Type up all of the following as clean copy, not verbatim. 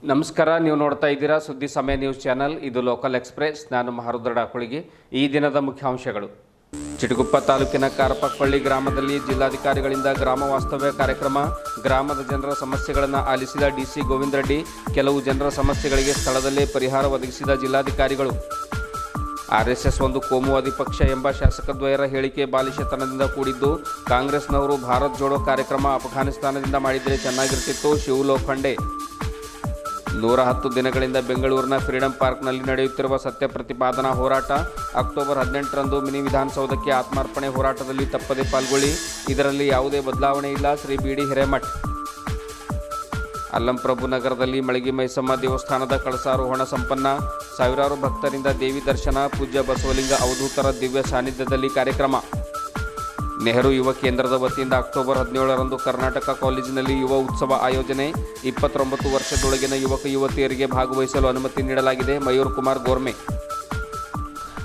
ನಮಸ್ಕಾರ. ನೀವು ನೋಡ್ತಾ ಇದ್ದೀರಾ ಸುದ್ದಿ ಸಮಯ ನ್ಯೂಸ್ ಚಾನಲ್. ಇದು ಲೋಕಲ್ ಎಕ್ಸ್ಪ್ರೆಸ್. ನಾನು ಮಹಾರುದ್ರ ಡಾಕುಳಿಗೆ. ಈ ದಿನದ ಮುಖ್ಯಾಂಶಗಳು. ಚಿಟಗುಪ್ಪ ತಾಲೂಕಿನ ಕಾರ್ಪಕ್ಪಳ್ಳಿ ಗ್ರಾಮದಲ್ಲಿ ಜಿಲ್ಲಾಧಿಕಾರಿಗಳಿಂದ ಗ್ರಾಮ ವಾಸ್ತವ್ಯ ಕಾರ್ಯಕ್ರಮ. ಗ್ರಾಮದ ಜನರ ಸಮಸ್ಯೆಗಳನ್ನು ಆಲಿಸಿದ ಡಿಸಿ ಗೋವಿಂದ ರೆಡ್ಡಿ. ಕೆಲವು ಜನರ ಸಮಸ್ಯೆಗಳಿಗೆ ಸ್ಥಳದಲ್ಲೇ ಪರಿಹಾರ ಒದಗಿಸಿದ ಜಿಲ್ಲಾಧಿಕಾರಿಗಳು. ಆರ್ಎಸ್ಎಸ್ ಒಂದು ಕೋಮುವಾದಿ ಪಕ್ಷ ಎಂಬ ಶಾಸಕದ್ವಯರ ಹೇಳಿಕೆ ಬಾಲಿಶತನದಿಂದ ಕೂಡಿದ್ದು, ಕಾಂಗ್ರೆಸ್ನವರು ಭಾರತ್ ಜೋಡೋ ಕಾರ್ಯಕ್ರಮ ಅಫ್ಘಾನಿಸ್ತಾನದಿಂದ ಮಾಡಿದರೆ ಚೆನ್ನಾಗಿರ್ತಿತ್ತು. ಶಿವ ಲೋಖಂಡೆ. 110 ದಿನಗಳಿಂದ ಬೆಂಗಳೂರಿನ ಫ್ರೀಡಂ ಪಾರ್ಕ್ನಲ್ಲಿ ನಡೆಯುತ್ತಿರುವ ಸತ್ಯ ಪ್ರತಿಪಾದನಾ ಹೋರಾಟ. ಅಕ್ಟೋಬರ್ 18ರಂದು ಮಿನಿ ವಿಧಾನಸೌಧಕ್ಕೆ ಆತ್ಮಾರ್ಪಣೆ ಹೋರಾಟದಲ್ಲಿ ತಪ್ಪದೆ ಪಾಲ್ಗೊಳ್ಳಿ. ಇದರಲ್ಲಿ ಯಾವುದೇ ಬದಲಾವಣೆ ಇಲ್ಲ. ಶ್ರೀ ಬಿಡಿ ಹಿರೇಮಠ್. ಅಲ್ಲಂಪ್ರಭು ನಗರದಲ್ಲಿ ಮಳಗಿ ಮೈಸಮ್ಮ ದೇವಸ್ಥಾನದ ಕಳಸಾರೋಹಣ ಸಂಪನ್ನ. ಸಾವಿರಾರು ಭಕ್ತರಿಂದ ದೇವಿ ದರ್ಶನ. ಪೂಜ್ಯ ಬಸವಲಿಂಗ ಅವಧೂತರ ದಿವ್ಯ ಸಾನ್ನಿಧ್ಯದಲ್ಲಿ ಕಾರ್ಯಕ್ರಮ. ನೆಹರು ಯುವ ಕೇಂದ್ರದ ವತಿಯಿಂದ ಅಕ್ಟೋಬರ್ 17ರಂದು ಕರ್ನಾಟಕ ಕಾಲೇಜಿನಲ್ಲಿ ಯುವ ಉತ್ಸವ ಆಯೋಜನೆ. 29 ವರ್ಷದೊಳಗಿನ ಯುವಕ ಯುವತಿಯರಿಗೆ ಭಾಗವಹಿಸಲು ಅನುಮತಿ ನೀಡಲಾಗಿದೆ. ಮಯೂರ್ ಕುಮಾರ್ ಗೋರ್ಮೆ.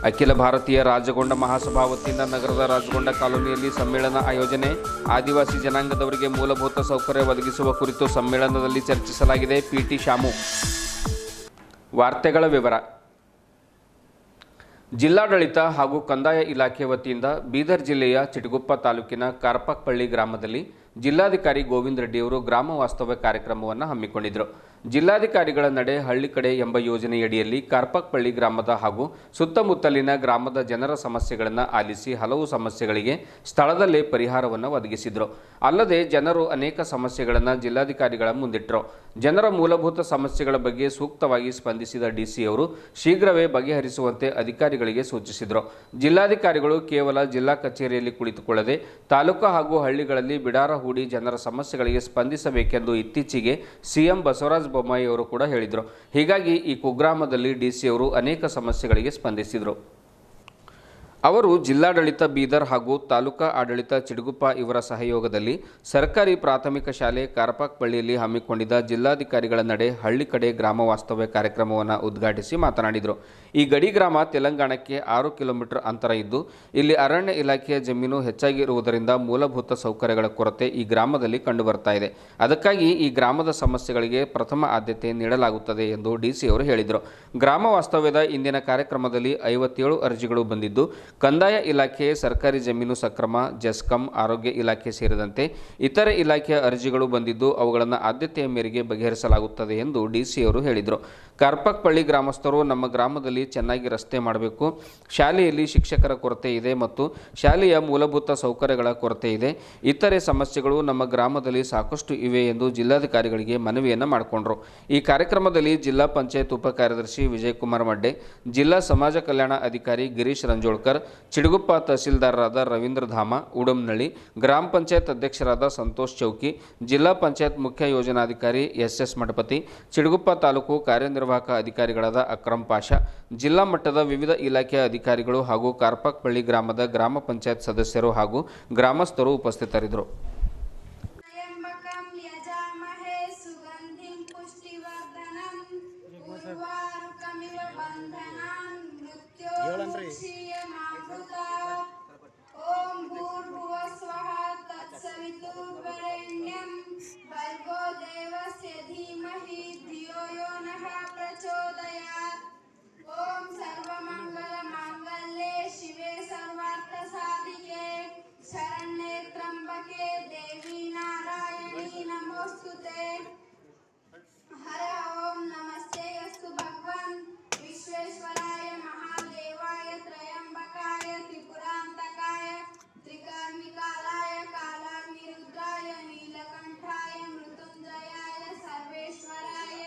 ಅಖಿಲ ಭಾರತೀಯ ರಾಜಗೊಂಡ ಮಹಾಸಭಾ ವತಿಯಿಂದ ನಗರದ ರಾಜಗೊಂಡ ಕಾಲೋನಿಯಲ್ಲಿ ಸಮ್ಮೇಳನ ಆಯೋಜನೆ. ಆದಿವಾಸಿ ಜನಾಂಗದವರಿಗೆ ಮೂಲಭೂತ ಸೌಕರ್ಯ ಒದಗಿಸುವ ಕುರಿತು ಸಮ್ಮೇಳನದಲ್ಲಿ ಚರ್ಚಿಸಲಾಗಿದೆ. ಪಿಟಿ ಶಾಮು. ವಾರ್ತೆಗಳ ವಿವರ. ಜಿಲ್ಲಾಡಳಿತ ಹಾಗೂ ಕಂದಾಯ ಇಲಾಖೆ ವತಿಯಿಂದ ಬೀದರ್ ಜಿಲ್ಲೆಯ ಚಿಟಗುಪ್ಪ ತಾಲೂಕಿನ ಕಾರ್ಪಕ್ಪಳ್ಳಿ ಗ್ರಾಮದಲ್ಲಿ ಜಿಲ್ಲಾಧಿಕಾರಿ ಗೋವಿಂದ ರೆಡ್ಡಿಯವರು ಗ್ರಾಮ ವಾಸ್ತವ್ಯ ಕಾರ್ಯಕ್ರಮವನ್ನು ಹಮ್ಮಿಕೊಂಡಿದ್ದರು. ಜಿಲ್ಲಾಧಿಕಾರಿಗಳ ನಡೆ ಹಳ್ಳಿ ಕಡೆ ಎಂಬ ಯೋಜನೆಯಡಿಯಲ್ಲಿ ಕಾರ್ಪಕ್ಪಳ್ಳಿ ಗ್ರಾಮದ ಹಾಗೂ ಸುತ್ತಮುತ್ತಲಿನ ಗ್ರಾಮದ ಜನರ ಸಮಸ್ಯೆಗಳನ್ನು ಆಲಿಸಿ ಹಲವು ಸಮಸ್ಯೆಗಳಿಗೆ ಸ್ಥಳದಲ್ಲೇ ಪರಿಹಾರವನ್ನು ಒದಗಿಸಿದರು. ಅಲ್ಲದೆ ಜನರು ಅನೇಕ ಸಮಸ್ಯೆಗಳನ್ನು ಜಿಲ್ಲಾಧಿಕಾರಿಗಳ ಮುಂದಿಟ್ಟರು. ಜನರ ಮೂಲಭೂತ ಸಮಸ್ಯೆಗಳ ಬಗ್ಗೆ ಸೂಕ್ತವಾಗಿ ಸ್ಪಂದಿಸಿದ ಡಿಸಿಯವರು ಶೀಘ್ರವೇ ಬಗೆಹರಿಸುವಂತೆ ಅಧಿಕಾರಿಗಳಿಗೆ ಸೂಚಿಸಿದರು. ಜಿಲ್ಲಾಧಿಕಾರಿಗಳು ಕೇವಲ ಜಿಲ್ಲಾ ಕಚೇರಿಯಲ್ಲಿ ಕುಳಿತುಕೊಳ್ಳದೆ ತಾಲೂಕು ಹಾಗೂ ಹಳ್ಳಿಗಳಲ್ಲಿ ಬಿಡಾರ ಹೂಡಿ ಜನರ ಸಮಸ್ಯೆಗಳಿಗೆ ಸ್ಪಂದಿಸಬೇಕೆಂದು ಇತ್ತೀಚೆಗೆ ಸಿಎಂ ಬಸವರಾಜ ಬೊಮ್ಮಾಯಿ ಅವರು ಕೂಡ ಹೇಳಿದರು. ಹೀಗಾಗಿ ಈ ಕುಗ್ರಾಮದಲ್ಲಿ ಡಿಸಿಯವರು ಅನೇಕ ಸಮಸ್ಯೆಗಳಿಗೆ ಸ್ಪಂದಿಸಿದರು. ಅವರು ಜಿಲ್ಲಾಡಳಿತ ಬೀದರ್ ಹಾಗೂ ತಾಲೂಕಾ ಆಡಳಿತ ಚಿಟಗುಪ್ಪ ಇವರ ಸಹಯೋಗದಲ್ಲಿ ಸರ್ಕಾರಿ ಪ್ರಾಥಮಿಕ ಶಾಲೆ ಕಾರ್ಪಕ್ಪಳ್ಳಿಯಲ್ಲಿ ಹಮ್ಮಿಕೊಂಡಿದ್ದ ಜಿಲ್ಲಾಧಿಕಾರಿಗಳ ನಡೆ ಹಳ್ಳಿ ಕಡೆ ಗ್ರಾಮ ವಾಸ್ತವ್ಯ ಕಾರ್ಯಕ್ರಮವನ್ನು ಉದ್ಘಾಟಿಸಿ ಮಾತನಾಡಿದರು. ಈ ಗಡಿ ಗ್ರಾಮ ತೆಲಂಗಾಣಕ್ಕೆ 6 ಕಿಲೋಮೀಟರ್ ಅಂತರ ಇದ್ದು, ಇಲ್ಲಿ ಅರಣ್ಯ ಇಲಾಖೆಯ ಜಮೀನು ಹೆಚ್ಚಾಗಿರುವುದರಿಂದ ಮೂಲಭೂತ ಸೌಕರ್ಯಗಳ ಕೊರತೆ ಈ ಗ್ರಾಮದಲ್ಲಿ ಕಂಡುಬರ್ತಾ ಇದೆ. ಅದಕ್ಕಾಗಿ ಈ ಗ್ರಾಮದ ಸಮಸ್ಯೆಗಳಿಗೆ ಪ್ರಥಮ ಆದ್ಯತೆ ನೀಡಲಾಗುತ್ತದೆ ಎಂದು ಡಿಸಿ ಅವರು ಹೇಳಿದರು. ಗ್ರಾಮ ವಾಸ್ತವ್ಯದ ಇಂದಿನ ಕಾರ್ಯಕ್ರಮದಲ್ಲಿ 57 ಅರ್ಜಿಗಳು ಬಂದಿದ್ದು, ಕಂದಾಯ ಇಲಾಖೆ, ಸರ್ಕಾರಿ ಜಮೀನು ಸಕ್ರಮ, ಜೆಸ್ಕಾಂ, ಆರೋಗ್ಯ ಇಲಾಖೆ ಸೇರಿದಂತೆ ಇತರೆ ಇಲಾಖೆಯ ಅರ್ಜಿಗಳು ಬಂದಿದ್ದು, ಅವುಗಳನ್ನು ಆದ್ಯತೆಯ ಮೇರೆಗೆ ಬಗೆಹರಿಸಲಾಗುತ್ತದೆ ಎಂದು ಡಿಸಿಯವರು ಹೇಳಿದರು. ಕಾರ್ಪಕ್ಪಳ್ಳಿ ಗ್ರಾಮಸ್ಥರು ನಮ್ಮ ಗ್ರಾಮದಲ್ಲಿ ಚೆನ್ನಾಗಿ ರಸ್ತೆ ಮಾಡಬೇಕು, ಶಾಲೆಯಲ್ಲಿ ಶಿಕ್ಷಕರ ಕೊರತೆ ಇದೆ ಮತ್ತು ಶಾಲೆಯ ಮೂಲಭೂತ ಸೌಕರ್ಯಗಳ ಕೊರತೆ ಇದೆ, ಇತರೆ ಸಮಸ್ಯೆಗಳು ನಮ್ಮ ಗ್ರಾಮದಲ್ಲಿ ಸಾಕಷ್ಟು ಇವೆ ಎಂದು ಜಿಲ್ಲಾಧಿಕಾರಿಗಳಿಗೆ ಮನವಿಯನ್ನು ಮಾಡಿಕೊಂಡರು. ಈ ಕಾರ್ಯಕ್ರಮದಲ್ಲಿ ಜಿಲ್ಲಾ ಪಂಚಾಯತ್ ಉಪ ಕಾರ್ಯದರ್ಶಿ ವಿಜಯಕುಮಾರ್ ಮಡ್ಡೆ, ಜಿಲ್ಲಾ ಸಮಾಜ ಕಲ್ಯಾಣ ಅಧಿಕಾರಿ ಗಿರೀಶ್ ರಂಜೋಳ್ಕರ್, ಚಿಟಗುಪ್ಪ ತಹಸೀಲ್ದಾರರಾದ ರವೀಂದ್ರ ಧಾಮ, ಉಡಂನಳ್ಳಿ, ಗ್ರಾಮ ಪಂಚಾಯತ್ ಅಧ್ಯಕ್ಷರಾದ ಸಂತೋಷ್ ಚೌಕಿ, ಜಿಲ್ಲಾ ಪಂಚಾಯತ್ ಮುಖ್ಯ ಯೋಜನಾಧಿಕಾರಿ ಎಸ್ ಮಠಪತಿ, ಚಿಟಗುಪ್ಪ ತಾಲೂಕು ಕಾರ್ಯನಿರ್ವಾಹಕ ಅಧಿಕಾರಿಗಳಾದ ಅಕ್ರಮ್ ಪಾಷಾ, ಜಿಲ್ಲಾ ಮಟ್ಟದ ವಿವಿಧ ಇಲಾಖೆಯ ಅಧಿಕಾರಿಗಳು ಹಾಗೂ ಕಾರ್ಪಕ್ಪಳ್ಳಿ ಗ್ರಾಮದ ಗ್ರಾಮ ಪಂಚಾಯತ್ ಸದಸ್ಯರು ಹಾಗೂ ಗ್ರಾಮಸ್ಥರು ಉಪಸ್ಥಿತರಿದ್ದರು. ओम भूर्भुवः स्वः तत्सवितुर्वरेण्यं भर्गो देवस्य धीमहि धियो यो नः प्रचोदयात्। ओम सर्वमंगलमांगल्ये शिवे सर्वार्थसाधिके शरण्ये त्र्यंबके देवी नारायणी नमोस्तुते। हर ओम नमस्ते अस्तु भगवान् विश्वेश्वराय महादेवाय त्रयंबकाय त्रिपुरांतकाय त्रिकर्मिकालाय कालाग्निरुद्राय नीलकंठाय मृत्युंजयाय सर्वेश्वराय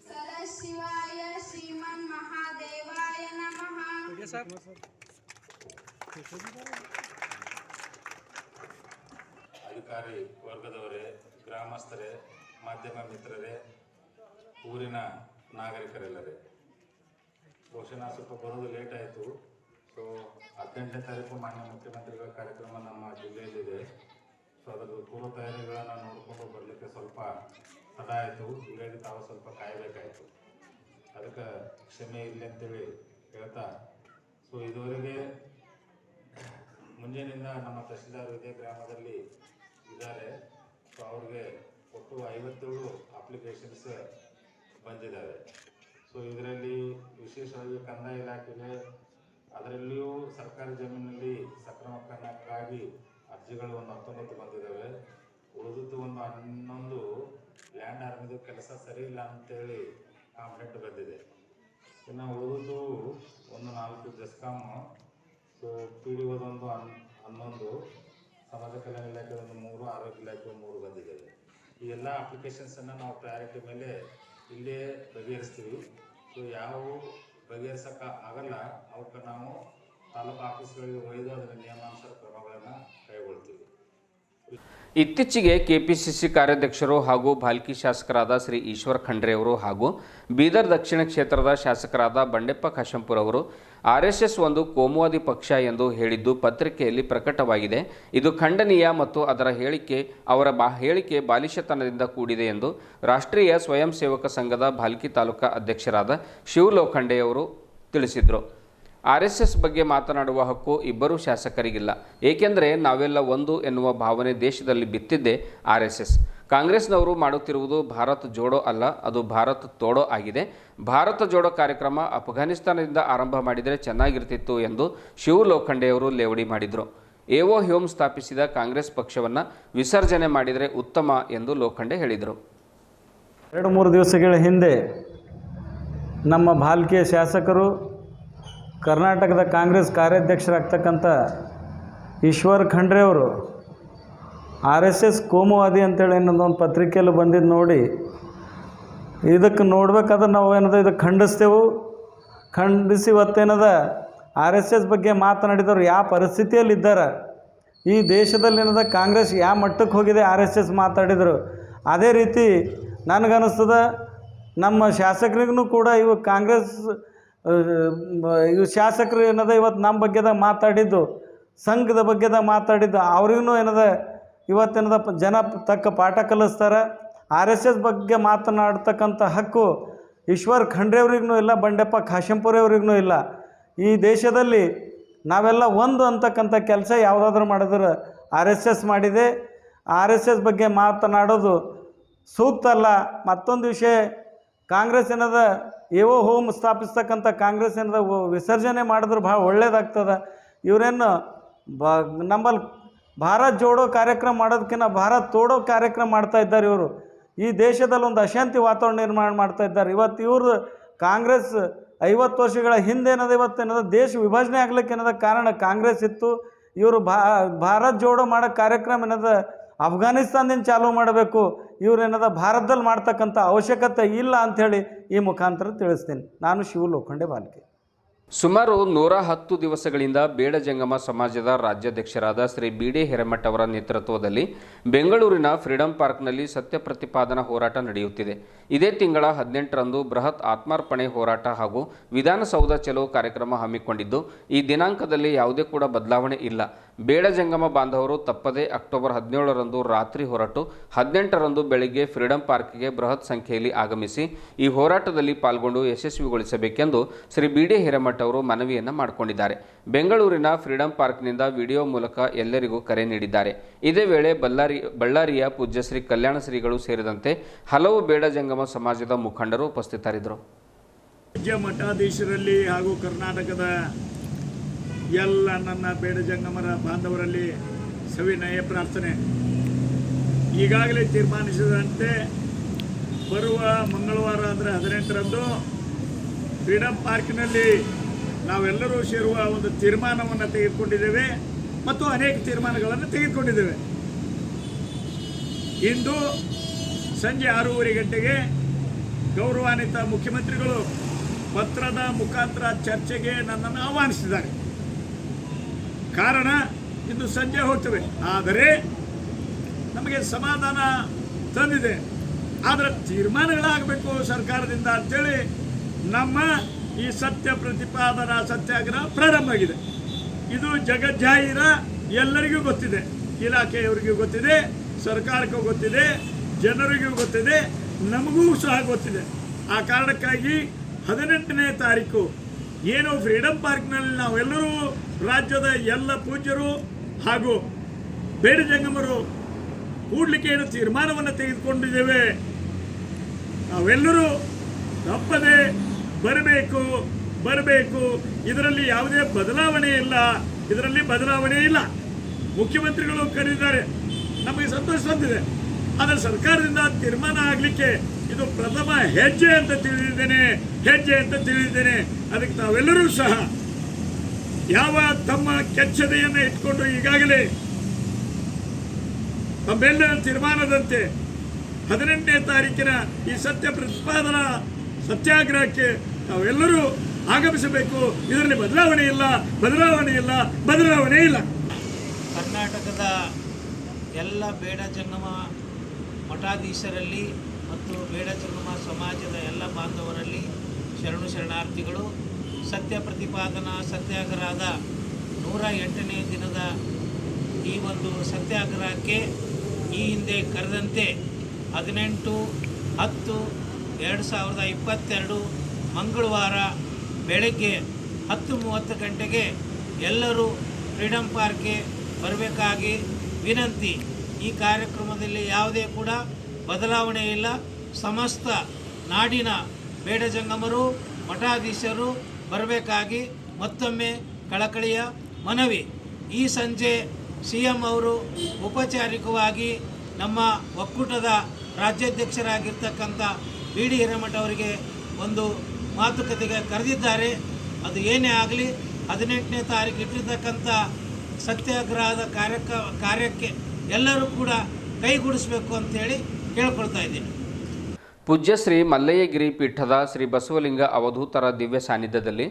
सदाशिवाय श्रीमन्महादेवाय नमः। ಅಧಿಕಾರಿ ವರ್ಗದವರೇ, ಗ್ರಾಮಸ್ಥರೇ, ಮಾಧ್ಯಮ ಮಿತ್ರರೇ, ಊರಿನ ನಾಗರಿಕರೆಲ್ಲರೇ, ಬಹುಶಃ ಸ್ವಲ್ಪ ಬರೋದು ಲೇಟ್ ಆಯಿತು. ಸೊ 18ನೇ ತಾರೀಕು ಮಾನ್ಯ ಮುಖ್ಯಮಂತ್ರಿಗಳ ಕಾರ್ಯಕ್ರಮ ನಮ್ಮ ಜಿಲ್ಲೆಯಲ್ಲಿದೆ. ಸೊ ಅದರ ಪೂರ್ವ ತಯಾರಿಗಳನ್ನು ನೋಡಿಕೊಂಡು ಬರಲಿಕ್ಕೆ ಸ್ವಲ್ಪ ತಡ ಆಯಿತು. ಹೀಗಾಗಿ ತಾವು ಸ್ವಲ್ಪ ಕಾಯಬೇಕಾಯಿತು. ಅದಕ್ಕೆ ಕ್ಷಮೆ ಇರಲಿ ಅಂತೇಳಿ ಹೇಳ್ತಾ, ಸೊ ಇದುವರೆಗೆ ಮುಂಜಾನೆಯಿಂದ ನಮ್ಮ ತಹಸೀಲ್ದಾರ್ ಇದೇ ಗ್ರಾಮದಲ್ಲಿ ಇದ್ದಾರೆ. ಸೊ ಅವ್ರಿಗೆ ಒಟ್ಟು 57 ಅಪ್ಲಿಕೇಶನ್ಸ್ ಬಂದಿದ್ದಾವೆ. ಸೊ ಇದರಲ್ಲಿ ವಿಶೇಷವಾಗಿ ಕಂದಾಯ ಇಲಾಖೆಗೆ ಅದರಲ್ಲಿಯೂ ಸರ್ಕಾರಿ ಜಮೀನಲ್ಲಿ ಸಕ್ರಮ ಖನನಕ್ಕಾಗಿ ಅರ್ಜಿಗಳು ಒಂದು 19 ಬಂದಿದ್ದಾವೆ. ಉಳಿದದ್ದು ಒಂದು 11 ಲ್ಯಾಂಡ್ ಆರ್ಮಿದು ಕೆಲಸ ಸರಿ ಇಲ್ಲ ಅಂತೇಳಿ ಕಂಪ್ಲೇಂಟ್ ಬಂದಿದೆ. ಇನ್ನು ಉಳಿದದ್ದು ಒಂದು 4 ಜೆಸ್ಕಾಮ್, ಸೊ ಪಿ ಡಿ ಒದೊಂದು 11, ಸಮಾಜ ಕಲ್ಯಾಣ ಇಲಾಖೆ ಒಂದು 3, ಆರೋಗ್ಯ ಇಲಾಖೆ 3 ಬಂದಿದ್ದಾವೆ. ಈ ಎಲ್ಲ ಅಪ್ಲಿಕೇಶನ್ಸನ್ನು ನಾವು ಪ್ರಯಾರಿಟಿ ಮೇಲೆ ಇಲ್ಲೇ ಬಗೆಹರಿಸ್ತೀವಿ. ಸೊ ಯಾವ ಬಗೆಹರಿಸೋಕೆ ಆಗಲ್ಲ ಅವಕ್ಕೆ ನಾವು ತಾಲೂಕು ಆಫೀಸ್ಗಳಿಗೆ ಒಯ್ದು ಅದರ ನಿಯಮಾನುಸಾರ ಕ್ರಮಗಳನ್ನು ಕೈಗೊಳ್ತೀವಿ. ಇತ್ತೀಚೆಗೆ ಕೆಪಿಸಿಸಿ ಕಾರ್ಯಾಧ್ಯಕ್ಷರು ಹಾಗೂ ಭಾಲ್ಕಿ ಶಾಸಕರಾದ ಶ್ರೀ ಈಶ್ವರ್ ಖಂಡ್ರೆ ಅವರು ಹಾಗೂ ಬೀದರ್ ದಕ್ಷಿಣ ಕ್ಷೇತ್ರದ ಶಾಸಕರಾದ ಬಂಡೆಪ್ಪ ಕಾಶಂಪುರ್ ಅವರು ಆರ್ಎಸ್ಎಸ್ ಒಂದು ಕೋಮುವಾದಿ ಪಕ್ಷ ಎಂದು ಹೇಳಿದ್ದು ಪತ್ರಿಕೆಯಲ್ಲಿ ಪ್ರಕಟವಾಗಿದೆ. ಇದು ಖಂಡನೀಯ ಮತ್ತು ಅದರ ಹೇಳಿಕೆ ಬಾಲಿಶತನದಿಂದ ಕೂಡಿದೆ ಎಂದು ರಾಷ್ಟ್ರೀಯ ಸ್ವಯಂ ಸೇವಕ ಸಂಘದ ಭಾಲ್ಕಿ ತಾಲೂಕಾ ಅಧ್ಯಕ್ಷರಾದ ಶಿವ ಲೋಖಂಡೆ ಅವರು ತಿಳಿಸಿದರು. ಆರ್ಎಸ್ಎಸ್ ಬಗ್ಗೆ ಮಾತನಾಡುವ ಹಕ್ಕು ಇಬ್ಬರೂ ಶಾಸಕರಿಗಿಲ್ಲ, ಏಕೆಂದರೆ ನಾವೆಲ್ಲ ಒಂದು ಎನ್ನುವ ಭಾವನೆ ದೇಶದಲ್ಲಿ ಬಿತ್ತಿದ್ದೇ ಆರ್ಎಸ್ಎಸ್. ಕಾಂಗ್ರೆಸ್ನವರು ಮಾಡುತ್ತಿರುವುದು ಭಾರತ್ ಜೋಡೋ ಅಲ್ಲ, ಅದು ಭಾರತ್ ತೋಡೋ ಆಗಿದೆ. ಭಾರತ ಜೋಡೋ ಕಾರ್ಯಕ್ರಮ ಅಫ್ಘಾನಿಸ್ತಾನದಿಂದ ಆರಂಭ ಮಾಡಿದರೆ ಚೆನ್ನಾಗಿರ್ತಿತ್ತು ಎಂದು ಶಿವ ಲೋಖಂಡೆಯವರು ಲೇವಡಿ ಮಾಡಿದರು. ಎಒ ಹ್ಯೂಮ್ ಸ್ಥಾಪಿಸಿದ ಕಾಂಗ್ರೆಸ್ ಪಕ್ಷವನ್ನು ವಿಸರ್ಜನೆ ಮಾಡಿದರೆ ಉತ್ತಮ ಎಂದು ಲೋಖಂಡೆ ಹೇಳಿದರು. 2-3 ದಿವಸಗಳ ಹಿಂದೆ ನಮ್ಮ ಭಾಲ್ಕಿಯ ಶಾಸಕರು ಕರ್ನಾಟಕದ ಕಾಂಗ್ರೆಸ್ ಕಾರ್ಯಾಧ್ಯಕ್ಷರಾಗ್ತಕ್ಕಂಥ ಈಶ್ವರ್ ಖಂಡ್ರೆ ಅವರು RSS ಕೋಮುವಾದಿ ಅಂತೇಳಿ ಇನ್ನೊಂದು ಪತ್ರಿಕೆಯಲ್ಲಿ ಬಂದಿದ್ದು ನೋಡಿ, ಇದಕ್ಕೆ ನೋಡ್ಬೇಕಾದ್ರೆ ನಾವು ಏನದ ಇದಕ್ಕೆ ಖಂಡಿಸಿ ಇವತ್ತೇನದ RSS ಬಗ್ಗೆ ಮಾತನಾಡಿದವರು ಯಾವ ಪರಿಸ್ಥಿತಿಯಲ್ಲಿದ್ದಾರೆ, ಈ ದೇಶದಲ್ಲಿ ಏನದ ಕಾಂಗ್ರೆಸ್ ಯಾವ ಮಟ್ಟಕ್ಕೆ ಹೋಗಿದೆ RSS ಮಾತಾಡಿದರು. ಅದೇ ರೀತಿ ನನಗನ್ನಿಸ್ತದ ನಮ್ಮ ಶಾಸಕರಿಗೂ ಕೂಡ ಇವು ಕಾಂಗ್ರೆಸ್ ಇವು ಶಾಸಕರು ಏನದ ಇವತ್ತು ನಮ್ಮ ಬಗ್ಗೆದಾಗ ಮಾತಾಡಿದ್ದು, ಸಂಘದ ಬಗ್ಗೆದಾಗ ಮಾತಾಡಿದ್ದು, ಅವ್ರಿಗೂ ಏನದ ಇವತ್ತೇನದ ಜನ ತಕ್ಕ ಪಾಠ ಕಲಿಸ್ತಾರೆ. RSS ಬಗ್ಗೆ ಮಾತನಾಡ್ತಕ್ಕಂಥ ಹಕ್ಕು ಈಶ್ವರ್ ಖಂಡ್ರೆ ಅವ್ರಿಗೂ ಇಲ್ಲ, ಬಂಡೆಪ್ಪ ಕಾಶಂಪುರಿ ಅವ್ರಿಗೂ ಇಲ್ಲ. ಈ ದೇಶದಲ್ಲಿ ನಾವೆಲ್ಲ ಒಂದು ಅಂತಕ್ಕಂಥ ಕೆಲಸ ಯಾವುದಾದ್ರೂ ಮಾಡಿದ್ರೆ RSS ಮಾಡಿದೆ. RSS ಬಗ್ಗೆ ಮಾತನಾಡೋದು ಸೂಕ್ತ ಅಲ್ಲ. ಮತ್ತೊಂದು ವಿಷಯ, ಕಾಂಗ್ರೆಸ್ ಏನದ ಎಒ ಹೋಮ್ ಸ್ಥಾಪಿಸ್ತಕ್ಕಂಥ ಕಾಂಗ್ರೆಸ್ ಏನದ ವಿಸರ್ಜನೆ ಮಾಡಿದ್ರೆ ಭಾಳ ಒಳ್ಳೇದಾಗ್ತದೆ. ಇವರೇನು ನಮ್ಮಲ್ಲಿ ಭಾರತ್ ಜೋಡೋ ಕಾರ್ಯಕ್ರಮ ಮಾಡೋದಕ್ಕಿಂತ ಭಾರತ್ ತೋಡೋ ಕಾರ್ಯಕ್ರಮ ಮಾಡ್ತಾ ಇದ್ದಾರೆ. ಇವರು ಈ ದೇಶದಲ್ಲಿ ಒಂದು ಅಶಾಂತಿ ವಾತಾವರಣ ನಿರ್ಮಾಣ ಮಾಡ್ತಾ ಇದ್ದಾರೆ. ಇವತ್ತು ಇವ್ರದ್ದು ಕಾಂಗ್ರೆಸ್ 50 ವರ್ಷಗಳ ಹಿಂದೇನದ ಇವತ್ತೇನದ ದೇಶ ವಿಭಜನೆ ಆಗ್ಲಿಕ್ಕೆ ಏನದ ಕಾರಣ ಕಾಂಗ್ರೆಸ್ ಇತ್ತು. ಇವರು ಭಾರತ್ ಜೋಡೋ ಮಾಡೋ ಕಾರ್ಯಕ್ರಮ ಏನದ ಅಫ್ಘಾನಿಸ್ತಾನದಿಂದ ಚಾಲೂ ಮಾಡಬೇಕು, ಇವರೇನದ ಭಾರತದಲ್ಲಿ ಮಾಡ್ತಕ್ಕಂಥ ಅವಶ್ಯಕತೆ ಇಲ್ಲ ಅಂಥೇಳಿ ಈ ಮುಖಾಂತರ ತಿಳಿಸ್ತೀನಿ. ನಾನು ಶಿವ ಲೋಖಂಡೆ ಭಾಲ್ಕಿ. ಸುಮಾರು 110 ದಿವಸಗಳಿಂದ ಬೇಡ ಜಂಗಮ ಸಮಾಜದ ರಾಜ್ಯಾಧ್ಯಕ್ಷರಾದ ಶ್ರೀ BD ಹಿರೇಮಠ ಅವರ ನೇತೃತ್ವದಲ್ಲಿ ಬೆಂಗಳೂರಿನ ಫ್ರೀಡಂ ಪಾರ್ಕ್ನಲ್ಲಿ ಸತ್ಯ ಪ್ರತಿಪಾದನಾ ಹೋರಾಟ ನಡೆಯುತ್ತಿದೆ. ಇದೇ ತಿಂಗಳ 18ರಂದು ಬೃಹತ್ ಆತ್ಮಾರ್ಪಣೆ ಹೋರಾಟ ಹಾಗೂ ವಿಧಾನಸೌಧ ಚಲೋ ಕಾರ್ಯಕ್ರಮ ಹಮ್ಮಿಕೊಂಡಿದ್ದು, ಈ ದಿನಾಂಕದಲ್ಲಿ ಯಾವುದೇ ಕೂಡ ಬದಲಾವಣೆ ಇಲ್ಲ. ಬೇಡ ಜಂಗಮ ಬಾಂಧವರು ತಪ್ಪದೇ ಅಕ್ಟೋಬರ್ 17ರಂದು ರಾತ್ರಿ ಹೊರಟು 18ರಂದು ಬೆಳಗ್ಗೆ ಫ್ರೀಡಂ ಪಾರ್ಕ್ಗೆ ಬೃಹತ್ ಸಂಖ್ಯೆಯಲ್ಲಿ ಆಗಮಿಸಿ ಈ ಹೋರಾಟದಲ್ಲಿ ಪಾಲ್ಗೊಂಡು ಯಶಸ್ವಿಗೊಳಿಸಬೇಕೆಂದು ಶ್ರೀ BD ಹಿರೇಮಠ ಅವರು ಮನವಿಯನ್ನು ಮಾಡಿಕೊಂಡಿದ್ದಾರೆ. ಬೆಂಗಳೂರಿನ ಫ್ರೀಡಂ ಪಾರ್ಕ್ನಿಂದ ವಿಡಿಯೋ ಮೂಲಕ ಎಲ್ಲರಿಗೂ ಕರೆ ನೀಡಿದ್ದಾರೆ. ಇದೇ ವೇಳೆ ಬಳ್ಳಾರಿಯ ಪೂಜ್ಯ ಶ್ರೀ ಕಲ್ಯಾಣ ಶ್ರೀಗಳು ಸೇರಿದಂತೆ ಹಲವು ಬೇಡ ಜಂಗಮ ಸಮಾಜದ ಮುಖಂಡರು ಉಪಸ್ಥಿತರಿದ್ದರು. ರಾಜ್ಯ ಮಠಾಧೀಶರಲ್ಲಿ ಹಾಗೂ ಕರ್ನಾಟಕದ ಎಲ್ಲ ನನ್ನ ಬೇಡ ಜಂಗಮರ ಬಾಂಧವರಲ್ಲಿ ಸವಿನಯ ಪ್ರಾರ್ಥನೆ. ಈಗಾಗಲೇ ತೀರ್ಮಾನಿಸಿದಂತೆ ಬರುವ ಮಂಗಳವಾರ ಅಂದರೆ 18ರಂದು ಫ್ರೀಡಂ ಪಾರ್ಕ್ನಲ್ಲಿ ನಾವೆಲ್ಲರೂ ಸೇರುವ ಒಂದು ತೀರ್ಮಾನವನ್ನು ತೆಗೆದುಕೊಂಡಿದ್ದೇವೆ ಮತ್ತು ಅನೇಕ ತೀರ್ಮಾನಗಳನ್ನು ತೆಗೆದುಕೊಂಡಿದ್ದೇವೆ. ಇಂದು ಸಂಜೆ 6:30 ಗಂಟೆಗೆ ಗೌರವಾನ್ವಿತ ಮುಖ್ಯಮಂತ್ರಿಗಳು ಪತ್ರದ ಮುಖಾಂತರ ಚರ್ಚೆಗೆ ನನ್ನನ್ನು ಆಹ್ವಾನಿಸಿದ್ದಾರೆ. ಕಾರಣ ಇಂದು ಸಂಜೆ ಹೋಗ್ತೇವೆ, ಆದರೆ ನಮಗೆ ಸಮಾಧಾನ ತಂದಿದೆ. ಆದರೆ ತೀರ್ಮಾನಗಳಾಗಬೇಕು ಸರ್ಕಾರದಿಂದ ಅಂತೇಳಿ ನಮ್ಮ ಈ ಸತ್ಯ ಪ್ರತಿಪಾದನಾ ಸತ್ಯಾಗ್ರಹ ಪ್ರಾರಂಭ ಆಗಿದೆ. ಇದು ಜಗಜ್ಜಾಹೀರ, ಎಲ್ಲರಿಗೂ ಗೊತ್ತಿದೆ, ಇಲಾಖೆಯವರಿಗೂ ಗೊತ್ತಿದೆ, ಸರ್ಕಾರಕ್ಕೂ ಗೊತ್ತಿದೆ, ಜನರಿಗೂ ಗೊತ್ತಿದೆ, ನಮಗೂ ಸಹ ಗೊತ್ತಿದೆ. ಆ ಕಾರಣಕ್ಕಾಗಿ 18ನೇ ತಾರೀಕು ಏನು ಫ್ರೀಡಂ ಪಾರ್ಕ್ನಲ್ಲಿ ನಾವೆಲ್ಲರೂ ರಾಜ್ಯದ ಎಲ್ಲ ಪೂಜ್ಯರು ಹಾಗೂ ಬೇಡ ಜಂಗಮರು ಕೂಡಲಿಕ್ಕೆ ಏನು ತೀರ್ಮಾನವನ್ನು ತೆಗೆದುಕೊಂಡಿದ್ದೇವೆ, ನಾವೆಲ್ಲರೂ ತಪ್ಪದೆ ಬರಬೇಕು. ಇದರಲ್ಲಿ ಯಾವುದೇ ಬದಲಾವಣೆ ಇಲ್ಲ. ಮುಖ್ಯಮಂತ್ರಿಗಳು ಕರೆದಿದ್ದಾರೆ, ನಮಗೆ ಸಂತೋಷ ತಂದಿದೆ. ಆದರೆ ಸರ್ಕಾರದಿಂದ ತೀರ್ಮಾನ ಆಗಲಿಕ್ಕೆ ಇದು ಪ್ರಥಮ ಹೆಜ್ಜೆ ಅಂತ ತಿಳಿದಿದ್ದೇನೆ. ಅದಕ್ಕೆ ತಾವೆಲ್ಲರೂ ಸಹ ಯಾವ ತಮ್ಮ ಕೆಚ್ಚದೆಯನ್ನು ಇಟ್ಕೊಂಡು ಈಗಾಗಲೇ ತಮ್ಮೆಲ್ಲರ ತೀರ್ಮಾನದಂತೆ 18ನೇ ತಾರೀಕಿನ ಈ ಸತ್ಯಾಗ್ರಹಕ್ಕೆ ತಾವೆಲ್ಲರೂ ಆಗಮಿಸಬೇಕು. ಇದರಲ್ಲಿ ಬದಲಾವಣೆ ಇಲ್ಲ. ಕರ್ನಾಟಕದ ಎಲ್ಲ ಬೇಡ ಜಂಗಮ ಮಠಾಧೀಶರಲ್ಲಿ ಮತ್ತು ಬೇಡ ಜಂಗಮ ಸಮಾಜದ ಎಲ್ಲ ಬಾಂಧವರಲ್ಲಿ ಶರಣಾರ್ಥಿಗಳು ಸತ್ಯ ಪ್ರತಿಪಾದನಾ ಸತ್ಯಾಗ್ರಹದ 108ನೇ ದಿನದ ಈ ಒಂದು ಸತ್ಯಾಗ್ರಹಕ್ಕೆ ಈ ಹಿಂದೆ ಕರೆದಂತೆ 18/10/2022 ಮಂಗಳವಾರ ಬೆಳಗ್ಗೆ 10:30 ಗಂಟೆಗೆ ಎಲ್ಲರೂ ಫ್ರೀಡಮ್ ಪಾರ್ಕ್ಗೆ ಬರಬೇಕಾಗಿ ವಿನಂತಿ. ಈ ಕಾರ್ಯಕ್ರಮದಲ್ಲಿ ಯಾವುದೇ ಕೂಡ ಬದಲಾವಣೆ ಇಲ್ಲ. ಸಮಸ್ತ ನಾಡಿನ ಬೇಡ ಜಂಗಮರು ಮಠಾಧೀಶರು ಬರಬೇಕಾಗಿ ಮತ್ತೊಮ್ಮೆ ಕಳಕಳಿಯ ಮನವಿ. ಈ ಸಂಜೆ CM ಅವರು ಔಪಚಾರಿಕವಾಗಿ ನಮ್ಮ ಒಕ್ಕೂಟದ ರಾಜ್ಯಾಧ್ಯಕ್ಷರಾಗಿರ್ತಕ್ಕಂಥ BD ಹಿರೇಮಠ ಅವರಿಗೆ ಒಂದು ಮಾತುಕತೆಗೆ ಕರೆದಿದ್ದಾರೆ. ಅದು ಏನೇ ಆಗಲಿ 18ನೇ ತಾರೀಕು ಇಟ್ಟಿರ್ತಕ್ಕಂಥ ಸತ್ಯಾಗ್ರಹದ ಕಾರ್ಯಕ್ಕೆ ಎಲ್ಲರೂ ಕೂಡ ಕೈಗೂಡಿಸಬೇಕು ಅಂತೇಳಿ ಕೇಳ್ಕೊಳ್ತಾ ಇದ್ದೀನಿ. ಪೂಜ್ಯ ಶ್ರೀ ಮಲ್ಲಯ್ಯಗಿರಿ ಪೀಠದ ಶ್ರೀ ಬಸವಲಿಂಗ ಅವಧೂತರ ದಿವ್ಯ ಸಾನ್ನಿಧ್ಯದಲ್ಲಿ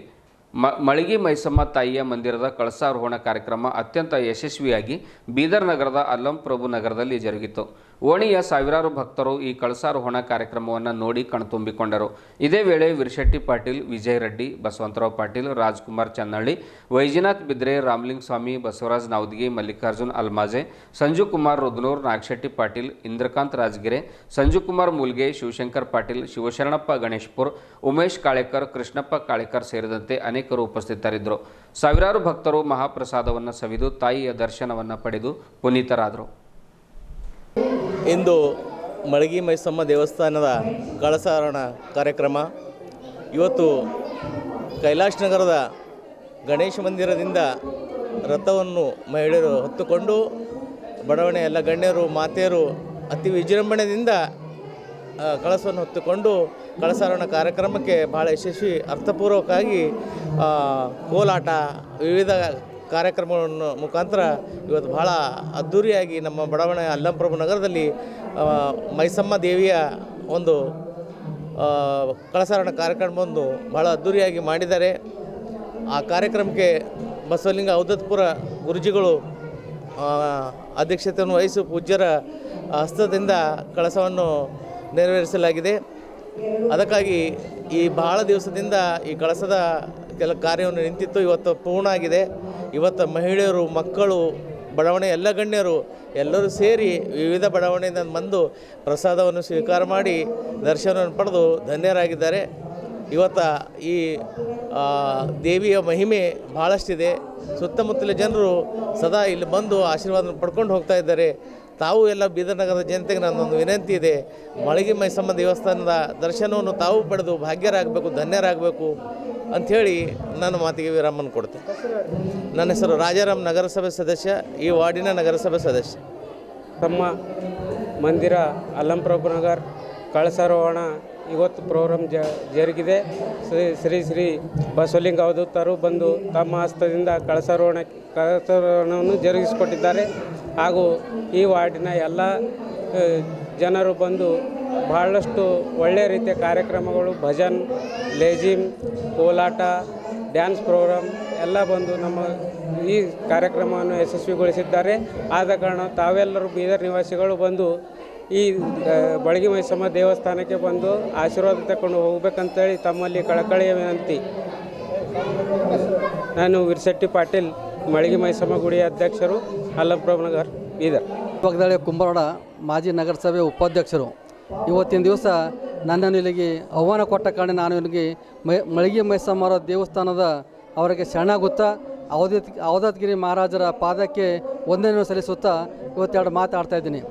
ಮಳಗಿ ಮೈಸಮ್ಮ ತಾಯಿಯ ಮಂದಿರದ ಕಳಸಾರೋಹಣ ಕಾರ್ಯಕ್ರಮ ಅತ್ಯಂತ ಯಶಸ್ವಿಯಾಗಿ ಬೀದರ್ ನಗರದ ಅಲ್ಲಂಪ್ರಭು ನಗರದಲ್ಲಿ ಜರುಗಿತು. ಓಣಿಯ ಸಾವಿರಾರು ಭಕ್ತರು ಈ ಕಳಸಾರೋಹಣ ಕಾರ್ಯಕ್ರಮವನ್ನು ನೋಡಿ ಕಣ್ತುಂಬಿಕೊಂಡರು. ಇದೇ ವೇಳೆ ವಿರಶೆಟ್ಟಿ ಪಾಟೀಲ್, ವಿಜಯ್ ರೆಡ್ಡಿ, ಬಸವಂತರಾವ್ ಪಾಟೀಲ್, ರಾಜ್ಕುಮಾರ್ ಚನ್ನಳ್ಳಿ, ವೈಜನಾಥ್ ಬಿದ್ರೆ, ರಾಮಲಿಂಗ ಸ್ವಾಮಿ, ಬಸವರಾಜ್ ನಾವದಗಿ, ಮಲ್ಲಿಕಾರ್ಜುನ್ ಅಲ್ಮಾಜೆ, ಸಂಜುಕುಮಾರ್ ರುದ್ನೂರ್, ನಾಗಶೆಟ್ಟಿ ಪಾಟೀಲ್, ಇಂದ್ರಕಾಂತ್ ರಾಜಗಿರೆ, ಸಂಜುಕುಮಾರ್ ಮೂಲ್ಗೆ, ಶಿವಶಂಕರ್ ಪಾಟೀಲ್, ಶಿವಶರಣಪ್ಪ ಗಣೇಶ್ಪುರ್, ಉಮೇಶ್ ಕಾಳೇಕರ್, ಕೃಷ್ಣಪ್ಪ ಕಾಳೇಕರ್ ಸೇರಿದಂತೆ ಅನೇಕರು ಉಪಸ್ಥಿತರಿದ್ದರು. ಸಾವಿರಾರು ಭಕ್ತರು ಮಹಾಪ್ರಸಾದವನ್ನು ಸವಿದು ತಾಯಿಯ ದರ್ಶನವನ್ನು ಪಡೆದು ಪುನೀತರಾದರು. ಇಂದು ಮಳಗಿ ಮೈಸಮ್ಮ ದೇವಸ್ಥಾನದ ಕಳಸಾರೋಹಣ ಕಾರ್ಯಕ್ರಮ ಇವತ್ತು ಕೈಲಾಸ ನಗರದ ಗಣೇಶ ಮಂದಿರದಿಂದ ರಥವನ್ನು ಮಹಿಳೆಯರು ಹೊತ್ತುಕೊಂಡು ಬಡವಣೆ ಎಲ್ಲ ಗಣ್ಯರು ಮಾತೆಯರು ಅತಿ ವಿಜೃಂಭಣೆಯಿಂದ ಕಳಸವನ್ನು ಹೊತ್ತುಕೊಂಡು ಕಳಸಾರೋಹಣ ಕಾರ್ಯಕ್ರಮಕ್ಕೆ ಭಾಳ ಯಶಸ್ವಿ ಅರ್ಥಪೂರ್ವಕವಾಗಿ ಕೋಲಾಟ ವಿವಿಧ ಕಾರ್ಯಕ್ರಮವನ್ನು ಮುಖಾಂತರ ಇವತ್ತು ಭಾಳ ಅದ್ಧೂರಿಯಾಗಿ ನಮ್ಮ ಬಡಾವಣೆ ಅಲ್ಲಂಪ್ರಭು ನಗರದಲ್ಲಿ ಮೈಸಮ್ಮ ದೇವಿಯ ಒಂದು ಕಳಸಾರೋಹಣ ಕಾರ್ಯಕ್ರಮವನ್ನು ಭಾಳ ಅದ್ಧೂರಿಯಾಗಿ ಮಾಡಿದ್ದಾರೆ. ಆ ಕಾರ್ಯಕ್ರಮಕ್ಕೆ ಬಸವಲಿಂಗ ಅವಧೂತಪುರ ಗುರುಜಿಗಳು ಅಧ್ಯಕ್ಷತೆಯನ್ನು ವಹಿಸಿ ಪೂಜ್ಯರ ಹಸ್ತದಿಂದ ಕಳಸವನ್ನು ನೆರವೇರಿಸಲಾಗಿದೆ. ಅದಕ್ಕಾಗಿ ಈ ಬಹಳ ದಿವಸದಿಂದ ಈ ಕಳಸದ ಕೆಲ ಕಾರ್ಯವನ್ನು ನಿಂತಿತ್ತು. ಇವತ್ತು ಪೂರ್ಣ ಆಗಿದೆ. ಇವತ್ತು ಮಹಿಳೆಯರು, ಮಕ್ಕಳು, ಬಡಾವಣೆ ಎಲ್ಲ ಗಣ್ಯರು ಎಲ್ಲರೂ ಸೇರಿ ವಿವಿಧ ಬಡಾವಣೆಯಿಂದ ಬಂದು ಪ್ರಸಾದವನ್ನು ಸ್ವೀಕಾರ ಮಾಡಿ ದರ್ಶನವನ್ನು ಪಡೆದು ಧನ್ಯರಾಗಿದ್ದಾರೆ. ಇವತ್ತು ಈ ದೇವಿಯ ಮಹಿಮೆ ಭಾಳಷ್ಟಿದೆ. ಸುತ್ತಮುತ್ತಲ ಜನರು ಸದಾ ಇಲ್ಲಿ ಬಂದು ಆಶೀರ್ವಾದ ಪಡ್ಕೊಂಡು ಹೋಗ್ತಾ ಇದ್ದಾರೆ. ತಾವು ಎಲ್ಲ ಬೀದರ್ ನಗರದ ಜನತೆಗೆ ನನ್ನೊಂದು ವಿನಂತಿ ಇದೆ, ಮಳಗಿ ಮೈಸಮ್ಮ ದೇವಸ್ಥಾನದ ದರ್ಶನವನ್ನು ತಾವು ಪಡೆದು ಭಾಗ್ಯರಾಗಬೇಕು, ಧನ್ಯರಾಗಬೇಕು ಅಂಥೇಳಿ ನನ್ನ ಮಾತಿಗೆ ವಿರಾಮವನ್ನು ಕೊಡ್ತೆ. ನನ್ನ ಹೆಸರು ರಾಜಾರಾಮ್, ನಗರಸಭೆ ಸದಸ್ಯ, ಈ ವಾರ್ಡಿನ ನಗರಸಭೆ ಸದಸ್ಯ. ತಮ್ಮ ಮಂದಿರ ಅಲ್ಲಂಪ್ರಭು ನಗರ್ ಕಳಸಾರೋಹಣ ಇವತ್ತು ಪ್ರೋಗ್ರಾಮ್ ಜರುಗಿದೆ. ಶ್ರೀ ಬಸವಲಿಂಗ ಅವಧೂತರು ಬಂದು ತಮ್ಮ ಹಸ್ತದಿಂದ ಕಳಸಾರೋಹಣವನ್ನು ಜರುಗಿಸಿಕೊಟ್ಟಿದ್ದಾರೆ. ಹಾಗೂ ಈ ವಾರ್ಡಿನ ಎಲ್ಲ ಜನರು ಬಂದು ಬಹಳಷ್ಟು ಒಳ್ಳೆಯ ರೀತಿಯ ಕಾರ್ಯಕ್ರಮಗಳು, ಭಜನ್, ಲೇಜಿಮ್, ಕೋಲಾಟ, ಡ್ಯಾನ್ಸ್ ಪ್ರೋಗ್ರಾಮ್ ಎಲ್ಲ ಬಂದು ನಮ್ಮ ಈ ಕಾರ್ಯಕ್ರಮವನ್ನು ಯಶಸ್ವಿಗೊಳಿಸಿದ್ದಾರೆ. ಆದ ಕಾರಣ ತಾವೆಲ್ಲರೂ ಬೀದರ್ ನಿವಾಸಿಗಳು ಬಂದು ಈ ಮಳಗಿ ಮೈಸಮ್ಮ ದೇವಸ್ಥಾನಕ್ಕೆ ಬಂದು ಆಶೀರ್ವಾದ ತಗೊಂಡು ಹೋಗ್ಬೇಕಂತೇಳಿ ತಮ್ಮಲ್ಲಿ ಕಳಕಳಿಯ ವಿನಂತಿ. ನಾನು ವಿರಶೆಟ್ಟಿ ಪಾಟೀಲ್, ಮಳಗಿ ಮೈಸಮ್ಮ ಗುಡಿ ಅಧ್ಯಕ್ಷರು, ಅಲ್ಲಂಪ್ರಭು ನಗರ್, ಬೀದರ್. ಪಕ್ಕದಳ್ಳಿ ಕುಂಬಾರವಾಡ ಮಾಜಿ ನಗರಸಭೆ ಉಪಾಧ್ಯಕ್ಷರು. ಇವತ್ತಿನ ದಿವಸ ನನ್ನನ್ನು ಇಲ್ಲಿಗೆ ಆಹ್ವಾನ ಕೊಟ್ಟ ಕಾರಣ ನಾನು ಇಲ್ಲಿಗೆ ಮಳಗಿ ಮೈಸಮ್ಮರ ದೇವಸ್ಥಾನದ ಅವರಿಗೆ ಶರಣಾಗುತ್ತಾ ಅವಧೂತಗಿರಿ ಮಹಾರಾಜರ ಪಾದಕ್ಕೆ ವಂದನೆಯನ್ನು ಸಲ್ಲಿಸುತ್ತಾ ಇವತ್ತೆರಡು ಮಾತಾಡ್ತಾ ಇದ್ದೀನಿ.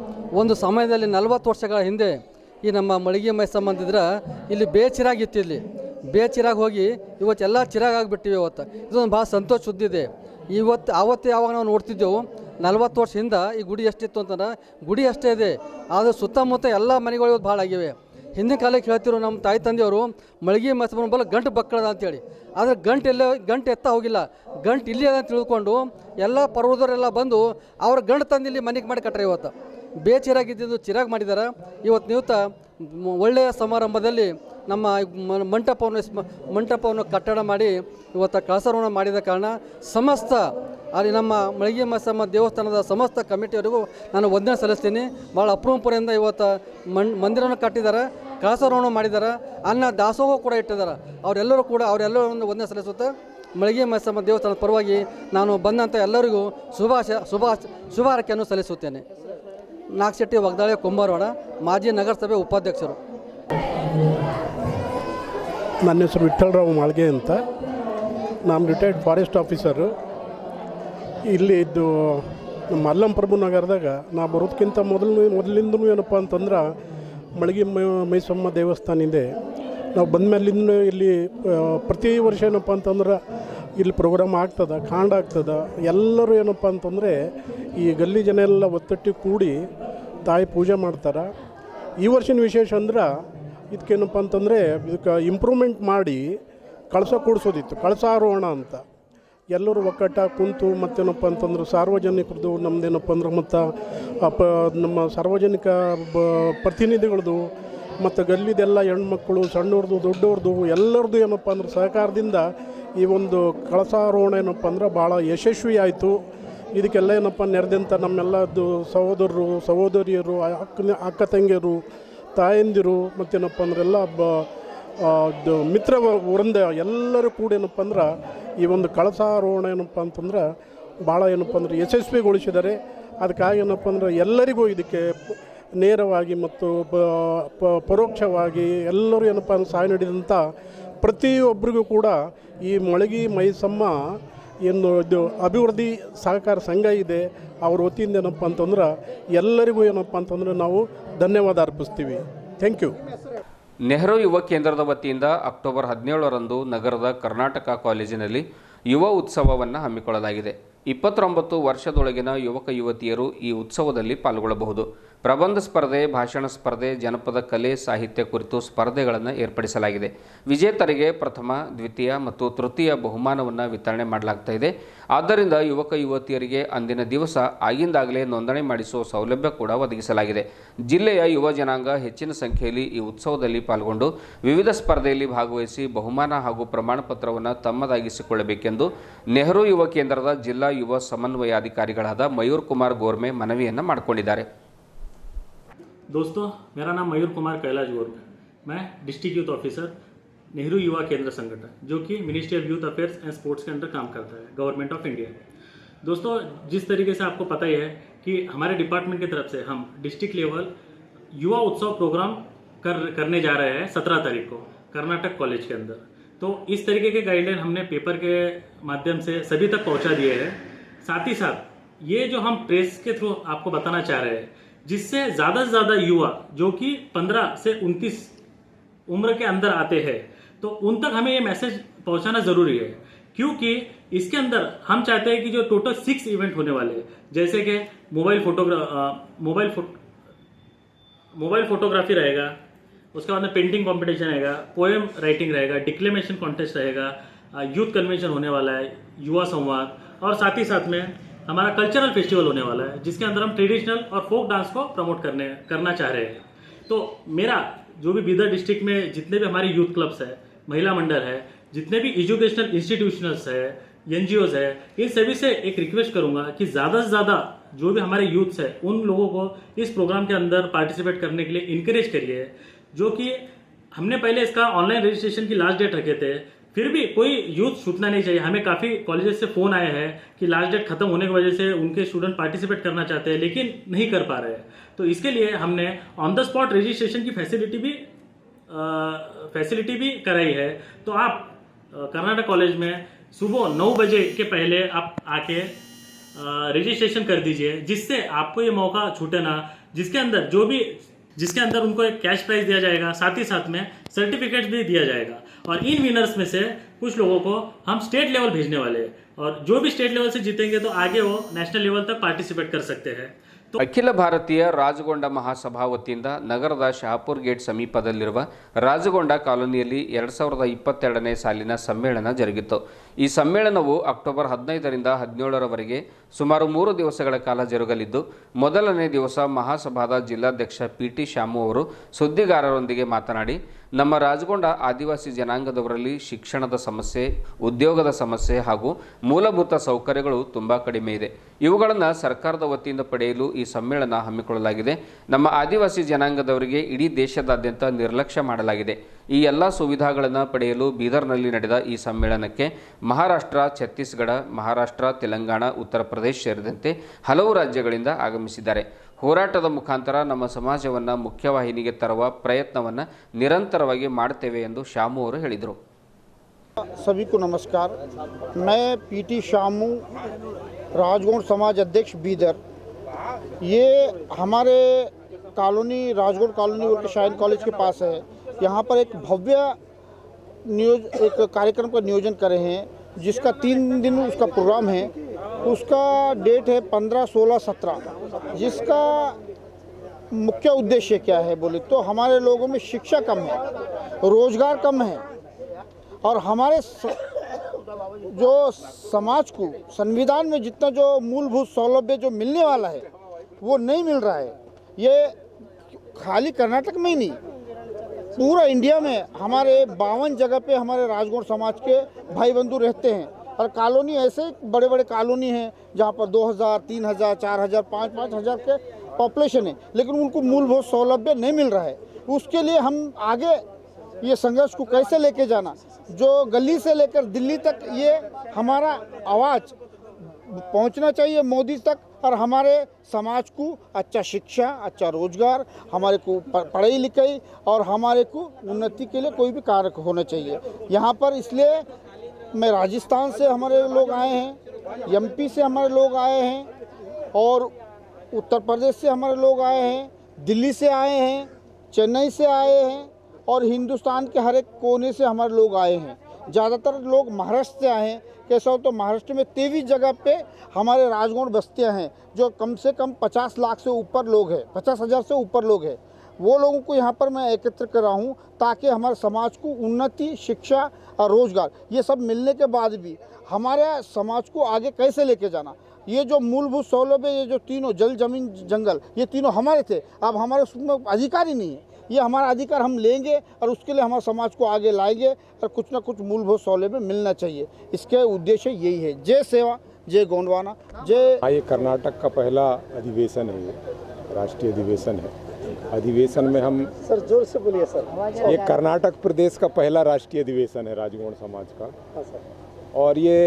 ಒಂದು ಸಮಯದಲ್ಲಿ 40 ವರ್ಷಗಳ ಹಿಂದೆ ಈ ನಮ್ಮ ಮಳಿಗೆ ಮೈ ಸಂಬಂಧಿದ್ರೆ ಇಲ್ಲಿ ಬೇಚಿರಾಗಿತ್ತು, ಇಲ್ಲಿ ಬೇಚಿರಾಗಿ ಹೋಗಿ ಇವತ್ತೆಲ್ಲ ಚಿರಾಗ್ ಆಗಿಬಿಟ್ಟಿವೆ. ಇದೊಂದು ಭಾಳ ಸಂತೋಷ ಸುದ್ದಿದೆ. ಆವತ್ತು ಯಾವಾಗ ನಾವು ನೋಡ್ತಿದ್ದೆವು 40 ವರ್ಷ ಹಿಂದೆ ಈ ಗುಡಿ ಎಷ್ಟಿತ್ತು ಅಂತಂದ್ರೆ ಗುಡಿ ಅಷ್ಟೇ ಇದೆ, ಆದರೆ ಸುತ್ತಮುತ್ತ ಎಲ್ಲ ಮನೆಗಳು ಇವತ್ತು ಭಾಳ ಆಗಿವೆ. ಹಿಂದಿನ ಕಾಲಕ್ಕೆ ಹೇಳ್ತಿರೋ ನಮ್ಮ ತಾಯಿ ತಂದೆಯವರು ಮಳಿಗೆ ಮೈಸಮ್ಮನ ಬಲ್ಲ ಗಂಟು ಬಕ್ಕಳದ ಅಂತೇಳಿ, ಆದರೆ ಗಂಟು ಎತ್ತ ಹೋಗಿಲ್ಲ, ಗಂಟು ಇಲ್ಲಿ ಅದ ಅಂತ ತಿಳ್ಕೊಂಡು ಎಲ್ಲ ಪರ್ವದವರೆಲ್ಲ ಬಂದು ಅವ್ರ ಗಂಟು ತಂದು ಇಲ್ಲಿ ಮನೆಗೆ ಮಾಡಿ ಕಟ್ರೆ. ಇವತ್ತು ಬೇಚಿರಾಗಿದ್ದು ಚಿರಾಗ್ ಮಾಡಿದ್ದಾರೆ. ಇವತ್ತು ನಿವತ್ತ ಒಳ್ಳೆಯ ಸಮಾರಂಭದಲ್ಲಿ ನಮ್ಮ ಮಂಟಪವನ್ನು ಕಟ್ಟಡ ಮಾಡಿ ಇವತ್ತು ಕಳಸಾರೋಹಣ ಮಾಡಿದ ಕಾರಣ ಸಮಸ್ತ ಅಲ್ಲಿ ನಮ್ಮ ಮಳಿಗೆ ಮೈಸಮ್ಮ ದೇವಸ್ಥಾನದ ಸಮಸ್ತ ಕಮಿಟಿಯವರಿಗೂ ನಾನು ವಂದನೆ ಸಲ್ಲಿಸ್ತೀನಿ. ಭಾಳ ಅಪರೂಪದಿಂದ ಇವತ್ತು ಮಂದಿರವನ್ನು ಕಟ್ಟಿದ್ದಾರೆ, ಕಳಸಾರೋಹಣ ಮಾಡಿದ್ದಾರೆ, ಅನ್ನ ದಾಸೋಹ ಕೂಡ ಇಟ್ಟಿದ್ದಾರೆ. ಅವರೆಲ್ಲರೂ ವಂದನೆ ಸಲ್ಲಿಸುತ್ತಾ ಮಳಿಗೆ ಮೈಸಮ್ಮ ದೇವಸ್ಥಾನದ ಪರವಾಗಿ ನಾನು ಬಂದಂಥ ಎಲ್ಲರಿಗೂ ಶುಭ ಹಾರೈಕೆಯನ್ನು ಸಲ್ಲಿಸುತ್ತೇನೆ. ನಾಗಶೆಟ್ಟಿ ವಗ್ದಾಳೆ ಕುಂಬಾರವಾಡ, ಮಾಜಿ ನಗರಸಭೆ ಉಪಾಧ್ಯಕ್ಷರು. ನನ್ನ ಹೆಸರು ವಿಠ್ಠಲರಾವ್ ಮಾಳ್ಗೆ ಅಂತ, ನಾನು ರಿಟೈರ್ಡ್ ಫಾರೆಸ್ಟ್ ಆಫೀಸರು. ಇಲ್ಲಿ ಇದ್ದು ನಮ್ಮ ಅಲ್ಲಂ ಪ್ರಭು ನಗರದಾಗ ನಾ ಬರೋದಕ್ಕಿಂತ ಮೊದಲಿಂದನೂ ಏನಪ್ಪ ಅಂತಂದ್ರೆ ಮಳಿಗೆ ಮೈಸಮ್ಮ ದೇವಸ್ಥಾನ ಇದೆ. ನಾವು ಬಂದಮೇಲಿಂದ ಇಲ್ಲಿ ಪ್ರತಿ ವರ್ಷ ಏನಪ್ಪ ಅಂತಂದ್ರೆ ಇಲ್ಲಿ ಪ್ರೋಗ್ರಾಮ್ ಆಗ್ತದೆ, ಕಾಂಡ ಆಗ್ತದೆ. ಎಲ್ಲರೂ ಏನಪ್ಪ ಅಂತಂದರೆ ಈ ಗಲ್ಲಿ ಜನ ಎಲ್ಲ ಒತ್ತಟ್ಟಿ ಕೂಡಿ ತಾಯಿ ಪೂಜೆ ಮಾಡ್ತಾರೆ. ಈ ವರ್ಷದ ವಿಶೇಷ ಅಂದ್ರೆ ಇದಕ್ಕೇನಪ್ಪ ಅಂತಂದರೆ ಇದಕ್ಕೆ ಇಂಪ್ರೂವ್ಮೆಂಟ್ ಮಾಡಿ ಕಳಸ ಕೂಡಿಸೋದಿತ್ತು, ಕಳಸಾರೋಹಣ ಅಂತ. ಎಲ್ಲರೂ ಒಕ್ಕಟ್ಟಾಗಿ ಕುಂತು ಮತ್ತೇನಪ್ಪ ಅಂತಂದ್ರೆ ಸಾರ್ವಜನಿಕರದು ನಮ್ಮದೇನಪ್ಪ ಅಂದ್ರೆ ಮತ್ತು ನಮ್ಮ ಸಾರ್ವಜನಿಕ ಪ್ರತಿನಿಧಿಗಳದು ಮತ್ತು ಗಲ್ಲಿದೆಲ್ಲ ಹೆಣ್ಮಕ್ಳು ಸಣ್ಣವ್ರದ್ದು ದೊಡ್ಡವ್ರದ್ದು ಎಲ್ಲರದ್ದು ಏನಪ್ಪ ಅಂದ್ರೆ ಸಹಕಾರದಿಂದ ಈ ಒಂದು ಕಳಸಾರೋಹಣ ಏನಪ್ಪ ಅಂದ್ರೆ ಭಾಳ ಯಶಸ್ವಿ ಆಯಿತು. ಇದಕ್ಕೆಲ್ಲ ಏನಪ್ಪ ನೆರೆದಂಥ ನಮ್ಮೆಲ್ಲದ್ದು ಸಹೋದರರು ಸಹೋದರಿಯರು ಅಕ್ಕ ತಂಗಿಯರು ತಾಯಂದಿರು ಮತ್ತೇನಪ್ಪ ಅಂದ್ರೆ ಎಲ್ಲ ಮಿತ್ರ ವೃಂದ ಎಲ್ಲರೂ ಕೂಡ ಏನಪ್ಪ ಅಂದ್ರೆ ಈ ಒಂದು ಕಳಸಾರೋಹಣ ಏನಪ್ಪ ಅಂತಂದ್ರೆ ಭಾಳ ಏನಪ್ಪ ಅಂದ್ರೆ ಯಶಸ್ವಿಗೊಳಿಸಿದ್ದಾರೆ. ಅದಕ್ಕಾಗಿ ಏನಪ್ಪ ಅಂದ್ರೆ ಎಲ್ಲರಿಗೂ ಇದಕ್ಕೆ ನೇರವಾಗಿ ಮತ್ತು ಪರೋಕ್ಷವಾಗಿ ಎಲ್ಲರೂ ಏನಪ್ಪ ಅಂದ್ರೆ ಸಹಾಯ ನೀಡಿದಂಥ ಪ್ರತಿಯೊಬ್ಬರಿಗೂ ಕೂಡ ಈ ಮಳಿಗೆ ಮೈಸಮ್ಮ ಏನು ಇದು ಅಭಿವೃದ್ಧಿ ಸಹಕಾರ ಸಂಘ ಇದೆ ಅವ್ರ ವತಿಯಿಂದ ಏನಪ್ಪ ಅಂತಂದ್ರೆ ಎಲ್ಲರಿಗೂ ಏನಪ್ಪ ಅಂತಂದರೆ ನಾವು ಧನ್ಯವಾದ ಅರ್ಪಿಸ್ತೀವಿ. Thank you. ನೆಹರು ಯುವ ಕೇಂದ್ರದ ವತಿಯಿಂದ ಅಕ್ಟೋಬರ್ 17ರಂದು ನಗರದ ಕರ್ನಾಟಕ ಕಾಲೇಜಿನಲ್ಲಿ ಯುವ ಉತ್ಸವವನ್ನು ಹಮ್ಮಿಕೊಳ್ಳಲಾಗಿದೆ. 29 ವರ್ಷದೊಳಗಿನ ಯುವಕ ಯುವತಿಯರು ಈ ಉತ್ಸವದಲ್ಲಿ ಪಾಲ್ಗೊಳ್ಳಬಹುದು. ಪ್ರಬಂಧ ಸ್ಪರ್ಧೆ, ಭಾಷಣ ಸ್ಪರ್ಧೆ, ಜನಪದ ಕಲೆ, ಸಾಹಿತ್ಯ ಕುರಿತು ಸ್ಪರ್ಧೆಗಳನ್ನು ಏರ್ಪಡಿಸಲಾಗಿದೆ. ವಿಜೇತರಿಗೆ ಪ್ರಥಮ, ದ್ವಿತೀಯ ಮತ್ತು ತೃತೀಯ ಬಹುಮಾನವನ್ನು ವಿತರಣೆ ಮಾಡಲಾಗ್ತಾ ಇದೆ. ಆದ್ದರಿಂದ ಯುವಕ ಯುವತಿಯರಿಗೆ ಅಂದಿನ ದಿವಸ ಆಗಿಂದಾಗಲೇ ನೋಂದಣಿ ಮಾಡಿಸುವ ಸೌಲಭ್ಯ ಕೂಡ ಒದಗಿಸಲಾಗಿದೆ. ಜಿಲ್ಲೆಯ ಯುವ ಜನಾಂಗ ಹೆಚ್ಚಿನ ಸಂಖ್ಯೆಯಲ್ಲಿ ಈ ಉತ್ಸವದಲ್ಲಿ ಪಾಲ್ಗೊಂಡು ವಿವಿಧ ಸ್ಪರ್ಧೆಯಲ್ಲಿ ಭಾಗವಹಿಸಿ ಬಹುಮಾನ ಹಾಗೂ ಪ್ರಮಾಣ ಪತ್ರವನ್ನು ತಮ್ಮದಾಗಿಸಿಕೊಳ್ಳಬೇಕೆಂದು ನೆಹರು ಯುವ ಕೇಂದ್ರದ ಜಿಲ್ಲಾ ಯುವ ಸಮನ್ವಯಾಧಿಕಾರಿಗಳಾದ ಮಯೂರ್ ಕುಮಾರ್ ಗೋರ್ಮೆ ಮನವಿಯನ್ನು ಮಾಡಿಕೊಂಡಿದ್ದಾರೆ. दोस्तों, मेरा नाम मयूर कुमार कैलाश गोर्मे, मैं डिस्ट्रिक्ट यूथ ऑफिसर नेहरू युवा केंद्र संगठन जो कि ministry of youth affairs and sports के अंडर काम करता है, गवर्नमेंट ऑफ इंडिया। दोस्तों, जिस तरीके से आपको पता ही है कि हमारे डिपार्टमेंट की तरफ से हम डिस्ट्रिक्ट लेवल युवा उत्सव प्रोग्राम करने जा रहे हैं 17 तारीख को कर्नाटक कॉलेज के अंदर। तो इस तरीके के गाइडलाइन हमने पेपर के माध्यम से सभी तक पहुँचा दिए हैं। साथ ही साथ ये जो हम प्रेस के थ्रू आपको बताना चाह रहे हैं, जिससे ज़्यादा से ज़्यादा युवा जो कि 15 से 29 उम्र के अंदर आते हैं, तो उन तक हमें ये मैसेज पहुंचाना ज़रूरी है, क्योंकि इसके अंदर हम चाहते हैं कि जो टोटल 6 इवेंट होने वाले हैं, जैसे कि मोबाइल फोटोग्राफी रहेगा, उसके बाद में पेंटिंग कंपटीशन रहेगा, पोएम राइटिंग रहेगा, डिक्लेमेशन कॉन्टेस्ट रहेगा, यूथ कन्वेंशन होने वाला है, युवा संवाद, और साथ ही साथ में हमारा कल्चरल फेस्टिवल होने वाला है, जिसके अंदर हम ट्रेडिशनल और फोक डांस को प्रमोट करना चाह रहे हैं। तो मेरा जो भी बीदर डिस्ट्रिक्ट में जितने भी हमारे यूथ क्लब्स है, महिला मंडल है, जितने भी एजुकेशनल इंस्टीट्यूशंस है, एनजीओज है, इन सभी से एक रिक्वेस्ट करूंगा कि ज़्यादा से ज़्यादा जो भी हमारे यूथ्स है उन लोगों को इस प्रोग्राम के अंदर पार्टिसिपेट करने के लिए इनकरेज करिए। जो कि हमने पहले इसका ऑनलाइन रजिस्ट्रेशन की लास्ट डेट रखे थे, फिर भी कोई यूथ छूटना नहीं चाहिए। हमें काफ़ी कॉलेजेस से फ़ोन आए हैं कि लास्ट डेट खत्म होने की वजह से उनके स्टूडेंट पार्टिसिपेट करना चाहते हैं लेकिन नहीं कर पा रहे हैं। तो इसके लिए हमने ऑन द स्पॉट रजिस्ट्रेशन की फैसिलिटी भी कराई है। तो आप कर्नाटक कॉलेज में सुबह 9 बजे के पहले आप आके रजिस्ट्रेशन कर दीजिए, जिससे आपको ये मौका छूटे ना, जिसके अंदर जो भी जिसके अंदर उनको एक कैश प्राइज दिया जाएगा, साथ ही साथ में सर्टिफिकेट भी दिया जाएगा। और इन विनर्स में से कुछ लोगों को हम स्टेट लेवल भेजने वाले हैं, और जो भी स्टेट लेवल से जीतेंगे तो आगे वो नेशनल लेवल तक पार्टिसिपेट कर सकते हैं। ಅಖಿಲ ಭಾರತೀಯ ರಾಜಗೊಂಡ ಮಹಾಸಭಾ ವತಿಯಿಂದ ನಗರದ ಶಹಾಪುರ್ ಗೇಟ್ ಸಮೀಪದಲ್ಲಿರುವ ರಾಜಗೊಂಡ ಕಾಲೋನಿಯಲ್ಲಿ 2022ನೇ ಸಾಲಿನ ಸಮ್ಮೇಳನ ಜರುಗಿತು. ಈ ಸಮ್ಮೇಳನವು ಅಕ್ಟೋಬರ್ 15ರಿಂದ 17ರವರೆಗೆ ಸುಮಾರು 3 ದಿವಸಗಳ ಕಾಲ ಜರುಗಲಿದ್ದು, ಮೊದಲನೇ ದಿವಸ ಮಹಾಸಭಾದ ಜಿಲ್ಲಾಧ್ಯಕ್ಷ PT ಶ್ಯಾಮು ಅವರು ಸುದ್ದಿಗಾರರೊಂದಿಗೆ ಮಾತನಾಡಿ, ನಮ್ಮ ರಾಜಗೊಂಡ ಆದಿವಾಸಿ ಜನಾಂಗದವರಲ್ಲಿ ಶಿಕ್ಷಣದ ಸಮಸ್ಯೆ, ಉದ್ಯೋಗದ ಸಮಸ್ಯೆ ಹಾಗೂ ಮೂಲಭೂತ ಸೌಕರ್ಯಗಳು ತುಂಬ ಕಡಿಮೆ ಇದೆ. ಇವುಗಳನ್ನು ಸರ್ಕಾರದ ವತಿಯಿಂದ ಪಡೆಯಲು ಈ ಸಮ್ಮೇಳನ ಹಮ್ಮಿಕೊಳ್ಳಲಾಗಿದೆ. ನಮ್ಮ ಆದಿವಾಸಿ ಜನಾಂಗದವರಿಗೆ ಇಡೀ ದೇಶದಾದ್ಯಂತ ನಿರ್ಲಕ್ಷ್ಯ ಮಾಡಲಾಗಿದೆ. ಈ ಎಲ್ಲ ಸುವಿಧಾಗಳನ್ನು ಪಡೆಯಲು ಬೀದರ್ನಲ್ಲಿ ನಡೆದ ಈ ಸಮ್ಮೇಳನಕ್ಕೆ ಮಹಾರಾಷ್ಟ್ರ, ಛತ್ತೀಸ್ಗಢ, ಮಹಾರಾಷ್ಟ್ರ, ತೆಲಂಗಾಣ, ಉತ್ತರ ಪ್ರದೇಶ ಸೇರಿದಂತೆ ಹಲವು ರಾಜ್ಯಗಳಿಂದ ಆಗಮಿಸಿದ್ದಾರೆ. ಹೋರಾಟದ ಮುಖಾಂತರ ನಮ್ಮ ಸಮಾಜವನ್ನು ಮುಖ್ಯವಾಹಿನಿಗೆ ತರುವ ಪ್ರಯತ್ನವನ್ನು ನಿರಂತರವಾಗಿ ಮಾಡುತ್ತೇವೆ ಎಂದು ಶಾಮು ಅವರು ಹೇಳಿದರು. सभी को नमस्कार। मैं PT शामू, राजगौंड समाज अध्यक्ष बीदर। ये हमारे कॉलोनी राजगौंड कॉलोनी और शाइन कॉलेज के पास है। यहाँ पर एक भव्य एक कार्यक्रम का नियोजन करे हैं, जिसका 3 दिन उसका प्रोग्राम है। उसका डेट है 15, 16, 17, जिसका मुख्य उद्देश्य क्या है बोले तो हमारे लोगों में शिक्षा कम है, रोजगार कम है, और हमारे जो समाज को संविधान में जितना जो मूलभूत सौलभ्य जो मिलने वाला है वो नहीं मिल रहा है। ये खाली कर्नाटक में ही नहीं, पूरा इंडिया में हमारे 52 जगह पे हमारे राजगौंड समाज के भाई बंधु रहते हैं। और कॉलोनी ऐसे बड़े बड़े कॉलोनी हैं जहाँ पर 2000, 3000, 4000, 5,000 के पॉपुलेशन है, लेकिन उनको मूलभूत सौलभ्य नहीं मिल रहा है। उसके लिए हम आगे ये संघर्ष को कैसे लेके जाना, जो गली से लेकर दिल्ली तक ये हमारा आवाज़ पहुंचना चाहिए मोदी तक, और हमारे समाज को अच्छा शिक्षा, अच्छा रोजगार, हमारे को पढ़ाई लिखाई और हमारे को उन्नति के लिए कोई भी कार्य होना चाहिए यहाँ पर। इसलिए मैं राजस्थान से हमारे लोग आए हैं, MP से हमारे लोग आए हैं, और उत्तर प्रदेश से हमारे लोग आए हैं, दिल्ली से आए हैं, चेन्नई से आए हैं, और हिंदुस्तान के हर एक कोने से हमारे लोग आए हैं। ज़्यादातर लोग महाराष्ट्र से आए हैं। कैसा हो तो महाराष्ट्र में 23 जगह पे हमारे राजगौंड बस्तियां हैं, जो कम से कम 50 लाख से ऊपर लोग हैं, 50,000 से ऊपर लोग हैं। वो लोगों को यहाँ पर मैं एकत्र कर रहा हूँ, ताकि हमारे समाज को उन्नति, शिक्षा और रोजगार ये सब मिलने के बाद भी हमारे समाज को आगे कैसे लेके जाना। ये जो मूलभूत सौलभ्य, ये जो तीनों जल, जमीन, जंगल, ये तीनों हमारे थे, अब हमारे उसमें अधिकार ही नहीं है। ये हमारा अधिकार हम लेंगे और उसके लिए हमारे समाज को आगे लाएंगे, और कुछ ना कुछ मूलभूत सौलभ्य मिलना चाहिए। इसके उद्देश्य यही है। जय सेवा, जय गोंडवाना, जय। ये कर्नाटक का पहला अधिवेशन है, ये राष्ट्रीय अधिवेशन है। अधिवेशन में हम सर जोर से बोलिए सर। ये कर्नाटक प्रदेश का पहला राष्ट्रीय अधिवेशन है राजगौंड समाज का। और ये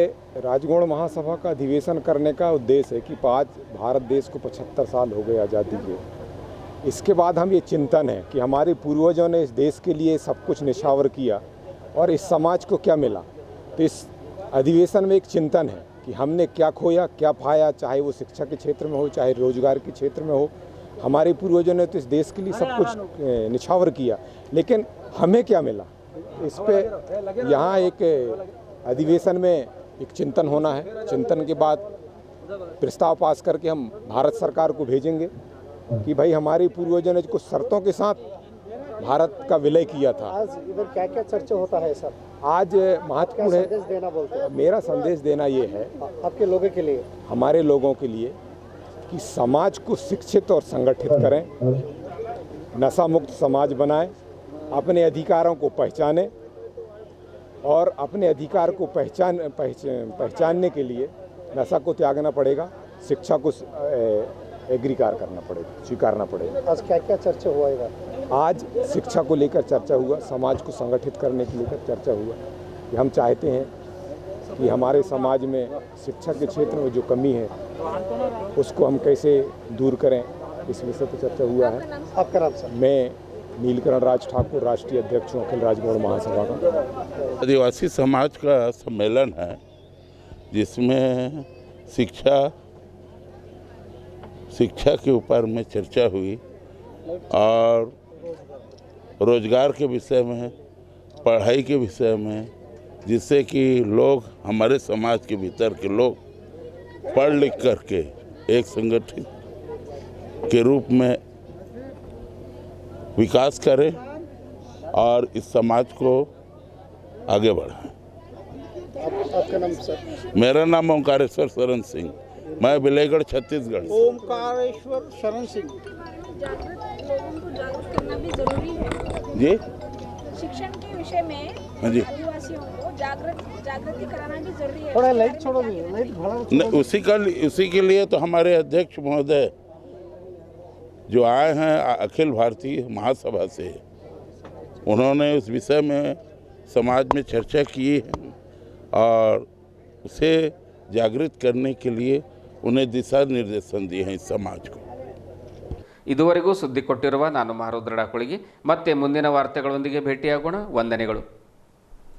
राजगौंड महासभा का अधिवेशन करने का उद्देश्य है कि आज भारत देश को 75 साल हो गए आज़ादी के। इसके बाद हम ये चिंतन है कि हमारे पूर्वजों ने इस देश के लिए सब कुछ निछावर किया और इस समाज को क्या मिला। तो इस अधिवेशन में एक चिंतन है कि हमने क्या खोया, क्या पाया, चाहे वो शिक्षा के क्षेत्र में हो, चाहे रोजगार के क्षेत्र में हो। हमारे पूर्वजों ने तो इस देश के लिए सब कुछ निछावर किया, लेकिन हमें क्या मिला। इस पे यहाँ एक अधिवेशन में एक चिंतन होना है। चिंतन के बाद प्रस्ताव पास करके हम भारत सरकार को भेजेंगे कि भाई हमारे पूर्वजों ने कुछ शर्तों के साथ भारत का विलय किया था। आज इधर क्या क्या चर्चा होता है सर? आज महत्वपूर्ण है, संदेश देना बोलते हैं। मेरा संदेश देना ये है आपके लोगों के लिए, हमारे लोगों के लिए, कि समाज को शिक्षित और संगठित करें, नशा मुक्त समाज बनाएं, अपने अधिकारों को पहचानें, और अपने अधिकार को पहचानने के लिए नशा को त्यागना पड़ेगा, शिक्षा को एग्रीकार करना पड़ेगा, स्वीकारना पड़ेगा। आज क्या क्या चर्चा हुआ इधर? आज शिक्षा को लेकर चर्चा हुआ, समाज को संगठित करने के लेकर चर्चा हुआ कि हम चाहते हैं कि हमारे समाज में शिक्षा के क्षेत्र में जो कमी है उसको हम कैसे दूर करें, इस विषय पर चर्चा हुआ है। आपका नाम सर? मैं नीलकरण राज ठाकुर, राष्ट्रीय अध्यक्ष हूँ अखिल राजगौंड महासभा का। आदिवासी समाज का सम्मेलन है, जिसमें शिक्षा के ऊपर में चर्चा हुई और रोजगार के विषय में, पढ़ाई के विषय में, जिससे कि लोग, हमारे समाज के भीतर के लोग पढ़ लिख करके एक संगठित के रूप में विकास करें और इस समाज को आगे बढ़ाएं। आपका नाम सर? मेरा नाम ओंकारेश्वर शरण सिंह, मैं बिलेगढ़ छत्तीसगढ़। ओमकारेश्वर शरण सिंह। लोगों को जागरूक करना भी जरूरी है जी, शिक्षण के विषय में। हाँ जी, आदिवासियों को जागृति कराना भी जरूरी है। थोड़ा लाइट छोड़ो, लाइट नहीं, उसी के लिए तो हमारे अध्यक्ष महोदय जो आए हैं अखिल भारतीय महासभा से, उन्होंने उस विषय में समाज में चर्चा की है और उसे जागृत करने के लिए उन्हें दिशा निर्देशन दिए हैं इस समाज को। ಇದುವರೆಗೂ ಸುದ್ದಿ ಕೊಟ್ಟಿರುವ ನಾನು ಮಹಾರುದ್ರ ಡಾಕುಳಿಗೆ ಮತ್ತೆ ಮುಂದಿನ ವಾರ್ತೆಗಳೊಂದಿಗೆ ಭೇಟಿಯಾಗೋಣ. ವಂದನೆಗಳು.